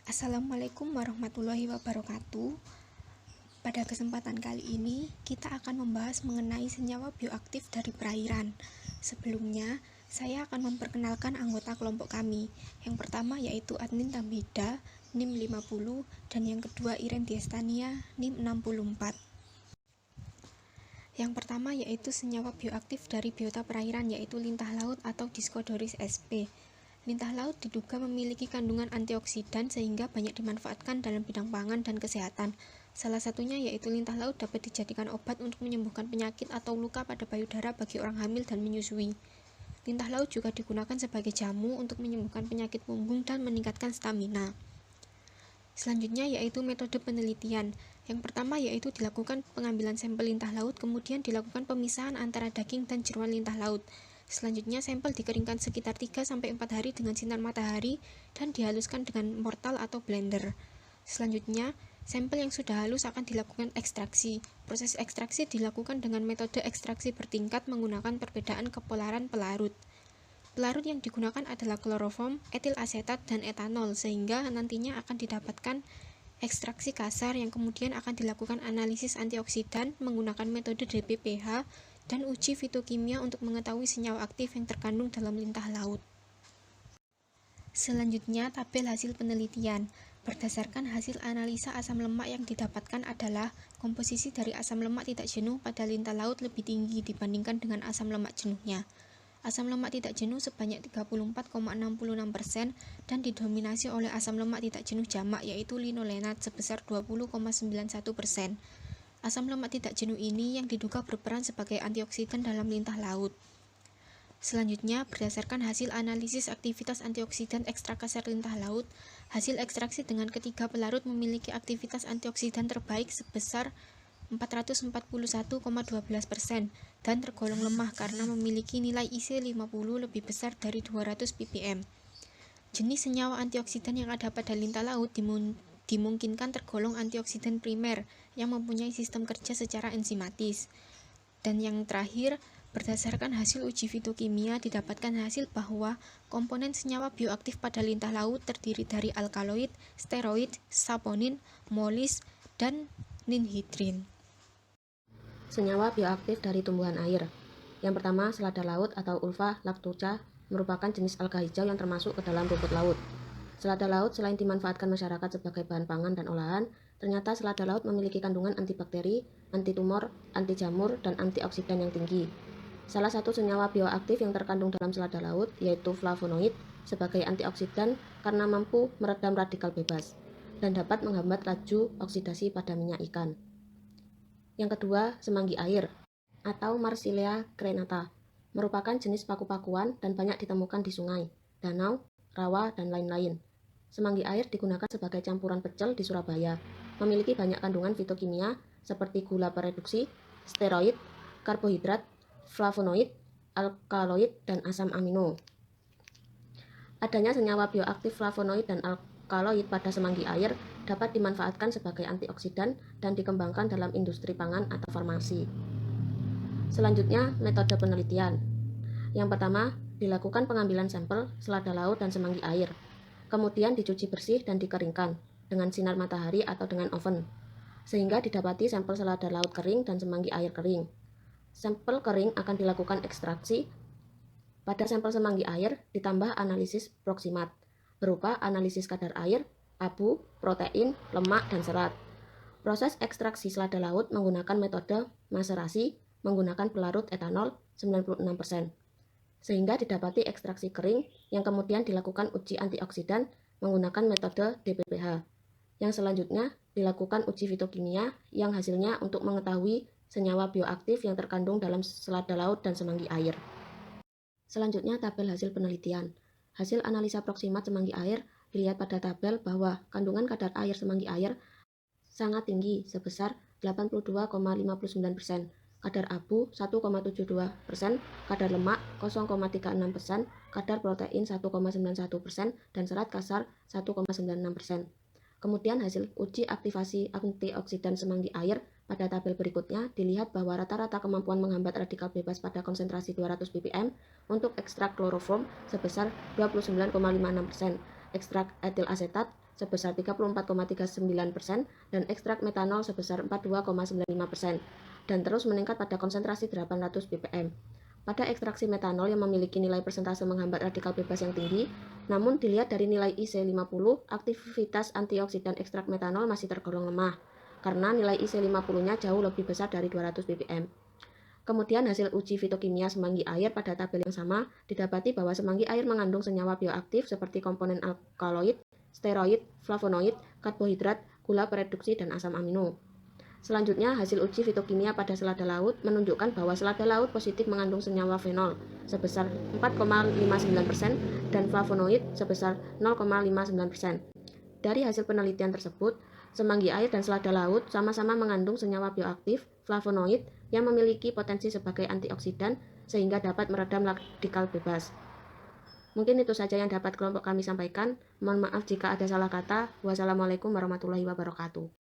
Assalamualaikum warahmatullahi wabarakatuh. Pada kesempatan kali ini, kita akan membahas mengenai senyawa bioaktif dari perairan. Sebelumnya, saya akan memperkenalkan anggota kelompok kami. Yang pertama yaitu Adnin Tambida, NIM 50, dan yang kedua Iren Diestania, NIM 64. Yang pertama yaitu senyawa bioaktif dari biota perairan yaitu lintah laut atau Discodoris sp. Lintah laut diduga memiliki kandungan antioksidan sehingga banyak dimanfaatkan dalam bidang pangan dan kesehatan. Salah satunya yaitu lintah laut dapat dijadikan obat untuk menyembuhkan penyakit atau luka pada payudara bagi orang hamil dan menyusui. Lintah laut juga digunakan sebagai jamu untuk menyembuhkan penyakit punggung dan meningkatkan stamina. Selanjutnya yaitu metode penelitian. Yang pertama yaitu dilakukan pengambilan sampel lintah laut, kemudian dilakukan pemisahan antara daging dan jeruan lintah laut. Selanjutnya sampel dikeringkan sekitar 3-4 hari dengan sinar matahari dan dihaluskan dengan mortal atau blender. Selanjutnya, sampel yang sudah halus akan dilakukan ekstraksi. Proses ekstraksi dilakukan dengan metode ekstraksi bertingkat menggunakan perbedaan kepolaran pelarut. Pelarut yang digunakan adalah kloroform, etil asetat, dan etanol, sehingga nantinya akan didapatkan ekstraksi kasar yang kemudian akan dilakukan analisis antioksidan menggunakan metode DPPH dan uji fitokimia untuk mengetahui senyawa aktif yang terkandung dalam lintah laut. Selanjutnya, tabel hasil penelitian. Berdasarkan hasil analisa asam lemak yang didapatkan adalah komposisi dari asam lemak tidak jenuh pada lintah laut lebih tinggi dibandingkan dengan asam lemak jenuhnya. Asam lemak tidak jenuh sebanyak 34,66% dan didominasi oleh asam lemak tidak jenuh jamak yaitu linolenat sebesar 20,91%. Asam lemak tidak jenuh ini yang diduga berperan sebagai antioksidan dalam lintah laut. Selanjutnya, berdasarkan hasil analisis aktivitas antioksidan ekstra kasar lintah laut, hasil ekstraksi dengan ketiga pelarut memiliki aktivitas antioksidan terbaik sebesar 441,12% dan tergolong lemah karena memiliki nilai IC50 lebih besar dari 200 ppm. Jenis senyawa antioksidan yang ada pada lintah laut dimungkinkan tergolong antioksidan primer yang mempunyai sistem kerja secara enzimatis. Dan yang terakhir, berdasarkan hasil uji fitokimia didapatkan hasil bahwa komponen senyawa bioaktif pada lintah laut terdiri dari alkaloid, steroid, saponin, molis, dan ninhidrin. Senyawa bioaktif dari tumbuhan air. Yang pertama, selada laut atau Ulva lactuca merupakan jenis alga hijau yang termasuk ke dalam rumput laut. Selada laut selain dimanfaatkan masyarakat sebagai bahan pangan dan olahan, ternyata selada laut memiliki kandungan antibakteri, anti tumor, anti jamur, dan antioksidan yang tinggi. Salah satu senyawa bioaktif yang terkandung dalam selada laut yaitu flavonoid sebagai antioksidan karena mampu meredam radikal bebas dan dapat menghambat laju oksidasi pada minyak ikan. Yang kedua, semanggi air atau Marsilea crenata merupakan jenis paku-pakuan dan banyak ditemukan di sungai, danau, rawa, dan lain-lain. Semanggi air digunakan sebagai campuran pecel di Surabaya. Memiliki banyak kandungan fitokimia seperti gula pereduksi, steroid, karbohidrat, flavonoid, alkaloid, dan asam amino. Adanya senyawa bioaktif flavonoid dan alkaloid pada semanggi air dapat dimanfaatkan sebagai antioksidan dan dikembangkan dalam industri pangan atau farmasi. Selanjutnya, metode penelitian. Yang pertama, dilakukan pengambilan sampel selada laut dan semanggi air. Kemudian dicuci bersih dan dikeringkan dengan sinar matahari atau dengan oven, sehingga didapati sampel selada laut kering dan semanggi air kering. Sampel kering akan dilakukan ekstraksi. Pada sampel semanggi air ditambah analisis proksimat, berupa analisis kadar air, abu, protein, lemak, dan serat. Proses ekstraksi selada laut menggunakan metode maserasi menggunakan pelarut etanol 96%, sehingga didapati ekstraksi kering yang kemudian dilakukan uji antioksidan menggunakan metode DPPH. Yang selanjutnya dilakukan uji fitokimia yang hasilnya untuk mengetahui senyawa bioaktif yang terkandung dalam selada laut dan semanggi air. Selanjutnya tabel hasil penelitian. Hasil analisa proksimat semanggi air dilihat pada tabel bahwa kandungan kadar air semanggi air sangat tinggi sebesar 82,59%, kadar abu 1,72%, kadar lemak 0,36%, kadar protein 1,91%, dan serat kasar 1,96%. Kemudian hasil uji aktivasi antioksidan semanggi air pada tabel berikutnya dilihat bahwa rata-rata kemampuan menghambat radikal bebas pada konsentrasi 200 ppm untuk ekstrak kloroform sebesar 29,56%, ekstrak etil asetat sebesar 34,39% dan ekstrak metanol sebesar 42,95% dan terus meningkat pada konsentrasi 800 ppm. Pada ekstraksi metanol yang memiliki nilai persentase menghambat radikal bebas yang tinggi, namun dilihat dari nilai IC50, aktivitas antioksidan ekstrak metanol masih tergolong lemah, karena nilai IC50-nya jauh lebih besar dari 200 ppm. Kemudian hasil uji fitokimia semanggi air pada tabel yang sama, didapati bahwa semanggi air mengandung senyawa bioaktif seperti komponen alkaloid, steroid, flavonoid, karbohidrat, gula pereduksi, dan asam amino. Selanjutnya, hasil uji fitokimia pada selada laut menunjukkan bahwa selada laut positif mengandung senyawa fenol sebesar 4,59% dan flavonoid sebesar 0,59%. Dari hasil penelitian tersebut, semanggi air dan selada laut sama-sama mengandung senyawa bioaktif, flavonoid, yang memiliki potensi sebagai antioksidan sehingga dapat meredam radikal bebas. Mungkin itu saja yang dapat kelompok kami sampaikan. Mohon maaf jika ada salah kata. Wassalamualaikum warahmatullahi wabarakatuh.